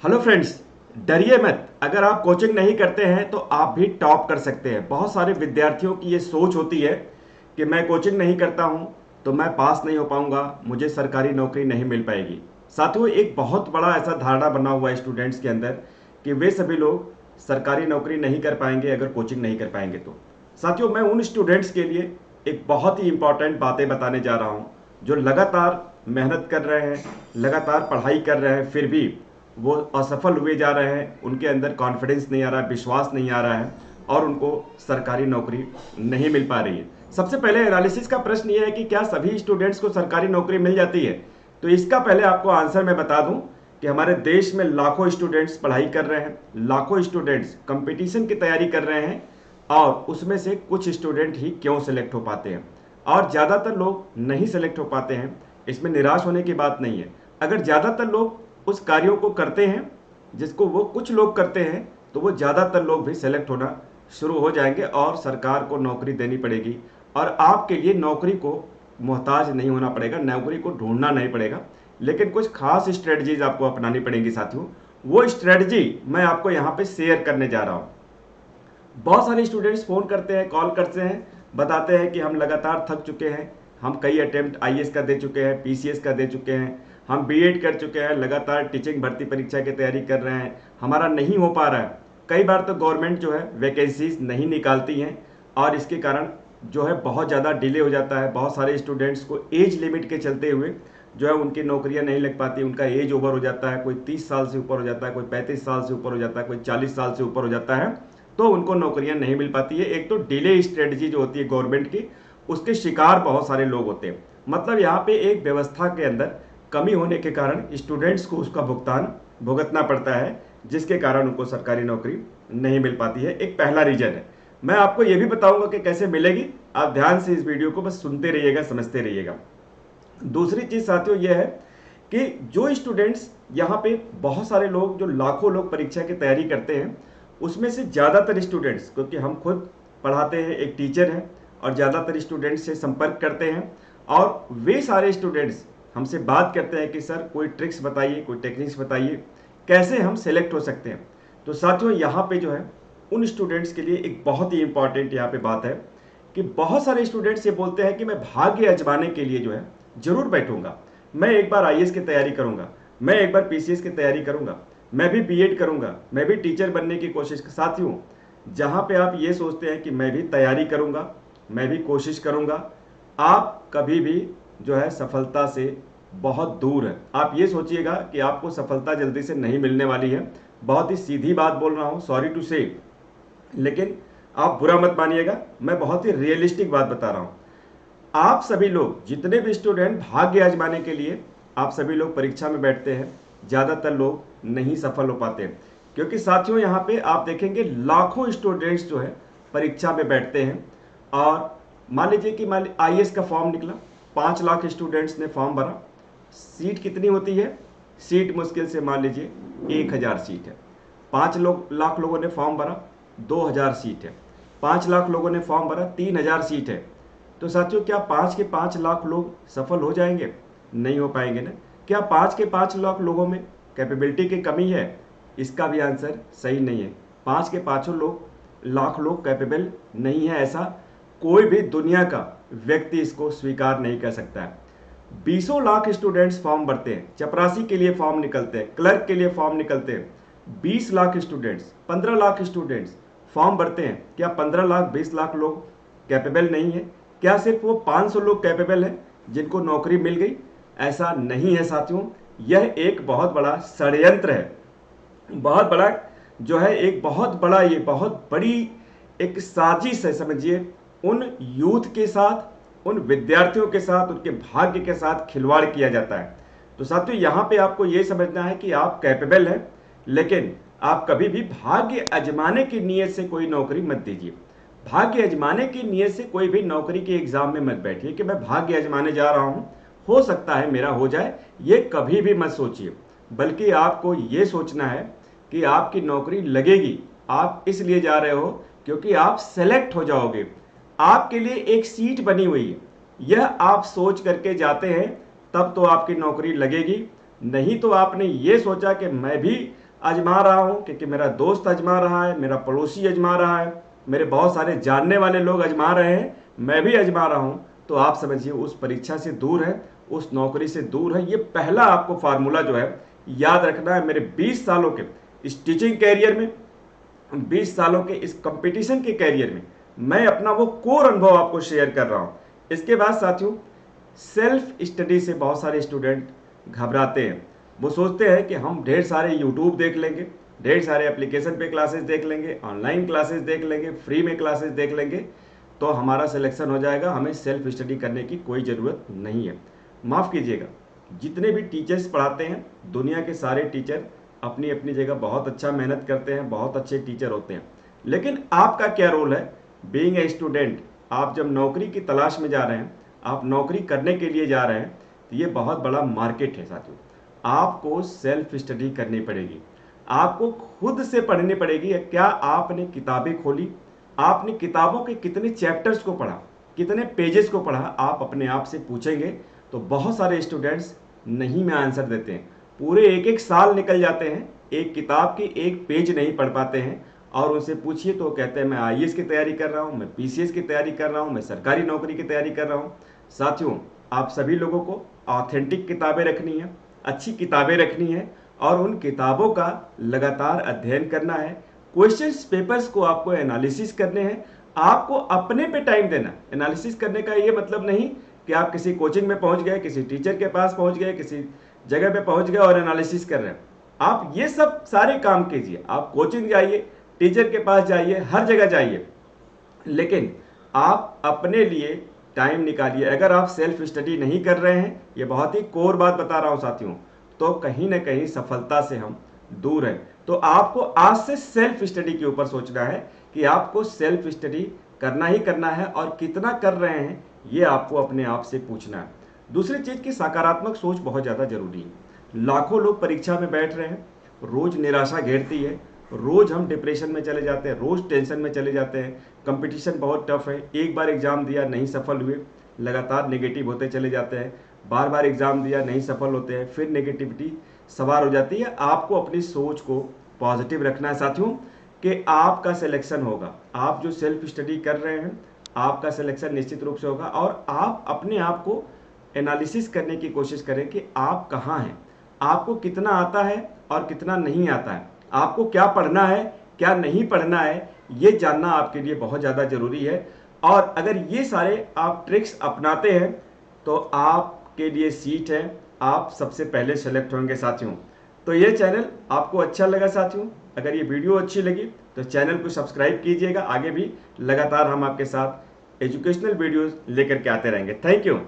Hello friends, डरिए मत। अगर आप कोचिंग नहीं करते हैं तो आप भी टॉप कर सकते हैं। बहुत सारे विद्यार्थियों की ये सोच होती है कि मैं कोचिंग नहीं करता हूं तो मैं पास नहीं हो पाऊंगा, मुझे सरकारी नौकरी नहीं मिल पाएगी। साथियों, एक बहुत बड़ा ऐसा धारणा बना हुआ है स्टूडेंट्स के अंदर कि वे सभी लोग सरकारी नौकरी नहीं कर पाएंगे अगर कोचिंग नहीं कर पाएंगे तो। साथियों, मैं उन स्टूडेंट्स के लिए एक बहुत ही इंपॉर्टेंट बातें बताने जा रहा हूं जो लगातार मेहनत कर रहे हैं, लगातार पढ़ाई कर रहे हैं, फिर भी वो असफल हुए जा रहे हैं। उनके अंदर कॉन्फिडेंस नहीं आ रहा है, विश्वास नहीं आ रहा है और उनको सरकारी नौकरी नहीं मिल पा रही है। सबसे पहले एनालिसिस का प्रश्न ये है कि क्या सभी स्टूडेंट्स को सरकारी नौकरी मिल जाती है? तो इसका पहले आपको आंसर मैं बता दूं कि हमारे देश में लाखों स्टूडेंट्स पढ़ाई कर रहे हैं, लाखों स्टूडेंट्स कंपटीशन की तैयारी कर रहे हैं और उसमें से कुछ स्टूडेंट ही क्यों सेलेक्ट हो पाते हैं और ज़्यादातर लोग नहीं सेलेक्ट हो पाते हैं। इसमें निराश होने की बात नहीं है। अगर ज़्यादातर लोग उस कार्यों को करते हैं जिसको वो कुछ लोग करते हैं तो वो ज़्यादातर लोग भी सेलेक्ट होना शुरू हो जाएंगे और सरकार को नौकरी देनी पड़ेगी और आपके लिए नौकरी को मोहताज नहीं होना पड़ेगा, नौकरी को ढूंढना नहीं पड़ेगा। लेकिन कुछ खास स्ट्रेटजीज आपको अपनानी पड़ेंगी साथियों। वो स्ट्रेटजी मैं आपको यहाँ पे शेयर करने जा रहा हूँ। बहुत सारे स्टूडेंट्स फ़ोन करते हैं, कॉल करते हैं, बताते हैं कि हम लगातार थक चुके हैं, हम कई अटेम्प्ट आईएएस का दे चुके हैं, पीसीएस का दे चुके हैं, हम बीएड कर चुके हैं, लगातार टीचिंग भर्ती परीक्षा की तैयारी कर रहे हैं, हमारा नहीं हो पा रहा है। कई बार तो गवर्नमेंट जो है वैकेंसीज नहीं निकालती हैं और इसके कारण जो है बहुत ज़्यादा डिले हो जाता है। बहुत सारे स्टूडेंट्स को एज लिमिट के चलते हुए जो है उनकी नौकरियां नहीं लग पाती, उनका एज ओवर हो जाता है। कोई 30 साल से ऊपर हो जाता है, कोई 35 साल से ऊपर हो जाता है, कोई 40 साल से ऊपर हो जाता है, तो उनको नौकरियां नहीं मिल पाती है। एक तो डिले स्ट्रेटजी जो होती है गवर्नमेंट की, उसके शिकार बहुत सारे लोग होते हैं। मतलब यहाँ पे एक व्यवस्था के अंदर कमी होने के कारण स्टूडेंट्स को उसका भुगतान भुगतना पड़ता है, जिसके कारण उनको सरकारी नौकरी नहीं मिल पाती है। एक पहला रीजन है। मैं आपको यह भी बताऊंगा कि कैसे मिलेगी। आप ध्यान से इस वीडियो को बस सुनते रहिएगा, समझते रहिएगा। दूसरी चीज साथियों यह है कि जो स्टूडेंट्स यहाँ पे बहुत सारे लोग, जो लाखों लोग परीक्षा की तैयारी करते हैं, उसमें से ज़्यादातर स्टूडेंट्स, क्योंकि हम खुद पढ़ाते हैं, एक टीचर है और ज़्यादातर स्टूडेंट्स से संपर्क करते हैं और वे सारे स्टूडेंट्स हमसे बात करते हैं कि सर कोई ट्रिक्स बताइए, कोई टेक्निक्स बताइए, कैसे हम सेलेक्ट हो सकते हैं। तो साथियों यहाँ पे जो है उन स्टूडेंट्स के लिए एक बहुत ही इंपॉर्टेंट यहाँ पे बात है कि बहुत सारे स्टूडेंट्स ये बोलते हैं कि मैं भाग्य आजमाने के लिए जो है जरूर बैठूंगा, मैं एक बार आईएएस की तैयारी करूंगा, मैं एक बार पीसीएस की तैयारी करूंगा, मैं भी बीएड करूंगा, मैं भी टीचर बनने की कोशिश। साथियों, जहां पे आप ये सोचते हैं कि मैं भी तैयारी करूंगा, मैं भी कोशिश करूंगा, आप कभी भी जो है सफलता से बहुत दूर है। आप ये सोचिएगा कि आपको सफलता जल्दी से नहीं मिलने वाली है। बहुत ही सीधी बात बोल रहा हूं, सॉरी टू से, लेकिन आप बुरा मत मानिएगा, मैं बहुत ही रियलिस्टिक बात बता रहा हूं। आप सभी लोग, जितने भी स्टूडेंट भाग्य आजमाने के लिए आप सभी लोग परीक्षा में बैठते हैं, ज़्यादातर लोग नहीं सफल हो पाते हैं। क्योंकि साथियों यहाँ पे आप देखेंगे लाखों स्टूडेंट्स जो है परीक्षा में बैठते हैं और मान लीजिए कि आईएएस का फॉर्म निकला, 5 लाख स्टूडेंट्स ने फॉर्म भरा। सीट कितनी होती है? सीट मुश्किल से मान लीजिए 1000 सीट है। 5 लाख लोगों ने फॉर्म भरा, 2000 सीट है। 5 लाख लोगों ने फॉर्म भरा, 3000 सीट है। तो साथियों, क्या 5 के 5 लाख लोग सफल हो जाएंगे? नहीं हो पाएंगे ना। क्या 5 के 5 लाख लोगों में कैपेबिलिटी की कमी है? इसका भी आंसर सही नहीं है। 5 के 5 लाख लोग कैपेबल नहीं है, ऐसा कोई भी दुनिया का व्यक्ति इसको स्वीकार नहीं कर सकता है। 20 लाख स्टूडेंट्स फॉर्म भरते हैं, चपरासी के लिए फॉर्म निकलते हैं, क्लर्क के लिए फॉर्म निकलते हैं। 20 lakh students, 15 lakh students form भरते हैं। क्या 15 लाख 20 लाख लोग कैपेबल नहीं है? क्या सिर्फ वो 500 लोग कैपेबल हैं जिनको नौकरी मिल गई? ऐसा नहीं है साथियों, यह एक बहुत बड़ा षड्यंत्र है, बहुत बड़ा जो है, एक बहुत बड़ा, ये बहुत बड़ी एक साजिश है समझिए। उन यूथ के साथ, उन विद्यार्थियों के साथ, उनके भाग्य के साथ खिलवाड़ किया जाता है। तो साथियों, यहाँ पे आपको ये समझना है कि आप कैपेबल हैं, लेकिन आप कभी भी भाग्य आजमाने की नीयत से कोई नौकरी मत दीजिए। भाग्य आजमाने की नीयत से कोई भी नौकरी के एग्जाम में मत बैठिए कि मैं भाग्य आजमाने जा रहा हूं, हो सकता है मेरा हो जाए। ये कभी भी मत सोचिए, बल्कि आपको ये सोचना है कि आपकी नौकरी लगेगी। आप इसलिए जा रहे हो क्योंकि आप सेलेक्ट हो जाओगे, आपके लिए एक सीट बनी हुई है, यह आप सोच करके जाते हैं, तब तो आपकी नौकरी लगेगी। नहीं तो आपने ये सोचा कि मैं भी आजमा रहा हूँ, क्योंकि मेरा दोस्त आजमा रहा है, मेरा पड़ोसी आजमा रहा है, मेरे बहुत सारे जानने वाले लोग आजमा रहे हैं, मैं भी आजमा रहा हूँ, तो आप समझिए उस परीक्षा से दूर है, उस नौकरी से दूर है। ये पहला आपको फार्मूला जो है याद रखना है। मेरे 20 सालों के इस टीचिंग कैरियर में, 20 सालों के इस कंपटीशन के कैरियर में मैं अपना वो कोर अनुभव आपको शेयर कर रहा हूँ। इसके बाद साथियों, सेल्फ स्टडी से बहुत सारे स्टूडेंट घबराते हैं। वो सोचते हैं कि हम ढेर सारे यूट्यूब देख लेंगे, ढेर सारे एप्लीकेशन पे क्लासेस देख लेंगे, ऑनलाइन क्लासेस देख लेंगे, फ्री में क्लासेस देख लेंगे तो हमारा सिलेक्शन हो जाएगा, हमें सेल्फ स्टडी करने की कोई ज़रूरत नहीं है। माफ़ कीजिएगा, जितने भी टीचर्स पढ़ाते हैं, दुनिया के सारे टीचर अपनी अपनी जगह बहुत अच्छा मेहनत करते हैं, बहुत अच्छे टीचर होते हैं, लेकिन आपका क्या रोल है बीइंग ए स्टूडेंट? आप जब नौकरी की तलाश में जा रहे हैं, आप नौकरी करने के लिए जा रहे हैं, तो ये बहुत बड़ा मार्केट है साथियों। आपको सेल्फ स्टडी करनी पड़ेगी, आपको खुद से पढ़नी पड़ेगी। क्या आपने किताबें खोली, आपने किताबों के कितने चैप्टर्स को पढ़ा, कितने पेजेस को पढ़ा, आप अपने आप से पूछेंगे तो बहुत सारे स्टूडेंट्स नहीं में आंसर देते हैं। पूरे एक एक साल निकल जाते हैं, एक किताब के एक पेज नहीं पढ़ पाते हैं, और उनसे पूछिए तो कहते हैं मैं आईएएस की तैयारी कर रहा हूँ, मैं पीसीएस की तैयारी कर रहा हूँ, मैं सरकारी नौकरी की तैयारी कर रहा हूँ। साथियों, आप सभी लोगों को ऑथेंटिक किताबें रखनी है, अच्छी किताबें रखनी है, और उन किताबों का लगातार अध्ययन करना है। क्वेश्चंस पेपर्स को आपको एनालिसिस करने हैं, आपको अपने पे टाइम देना। एनालिसिस करने का ये मतलब नहीं कि आप किसी कोचिंग में पहुंच गए, किसी टीचर के पास पहुंच गए, किसी जगह पे पहुंच गए और एनालिसिस कर रहे हैं। आप ये सब सारे काम कीजिए, आप कोचिंग जाइए, टीचर के पास जाइए, हर जगह जाइए, लेकिन आप अपने लिए टाइम निकालिए। अगर आप सेल्फ स्टडी नहीं कर रहे हैं, ये बहुत ही कोर बात बता रहा हूं साथियों, तो कहीं ना कहीं सफलता से हम दूर हैं। तो आपको आज से सेल्फ स्टडी के ऊपर सोचना है कि आपको सेल्फ स्टडी करना ही करना है, और कितना कर रहे हैं ये आपको अपने आप से पूछना है। दूसरी चीज की सकारात्मक सोच बहुत ज़्यादा जरूरी है। लाखों लोग परीक्षा में बैठ रहे हैं, रोज निराशा घेरती है, रोज हम डिप्रेशन में चले जाते हैं, रोज टेंशन में चले जाते हैं। कंपटीशन बहुत टफ है, एक बार एग्जाम दिया नहीं सफल हुए, लगातार नेगेटिव होते चले जाते हैं, बार बार एग्जाम दिया नहीं सफल होते हैं, फिर नेगेटिविटी सवार हो जाती है। आपको अपनी सोच को पॉजिटिव रखना है साथियों, कि आपका सिलेक्शन होगा। आप जो सेल्फ स्टडी कर रहे हैं, आपका सिलेक्शन निश्चित रूप से होगा। और आप अपने आप को एनालिसिस करने की कोशिश करें कि आप कहाँ हैं, आपको कितना आता है और कितना नहीं आता है, आपको क्या पढ़ना है क्या नहीं पढ़ना है, ये जानना आपके लिए बहुत ज़्यादा ज़रूरी है। और अगर ये सारे आप ट्रिक्स अपनाते हैं तो आपके लिए सीट है, आप सबसे पहले सेलेक्ट होंगे साथियों। तो ये चैनल आपको अच्छा लगा साथियों, अगर ये वीडियो अच्छी लगी तो चैनल को सब्सक्राइब कीजिएगा। आगे भी लगातार हम आपके साथ एजुकेशनल वीडियोस लेकर के आते रहेंगे। Thank you.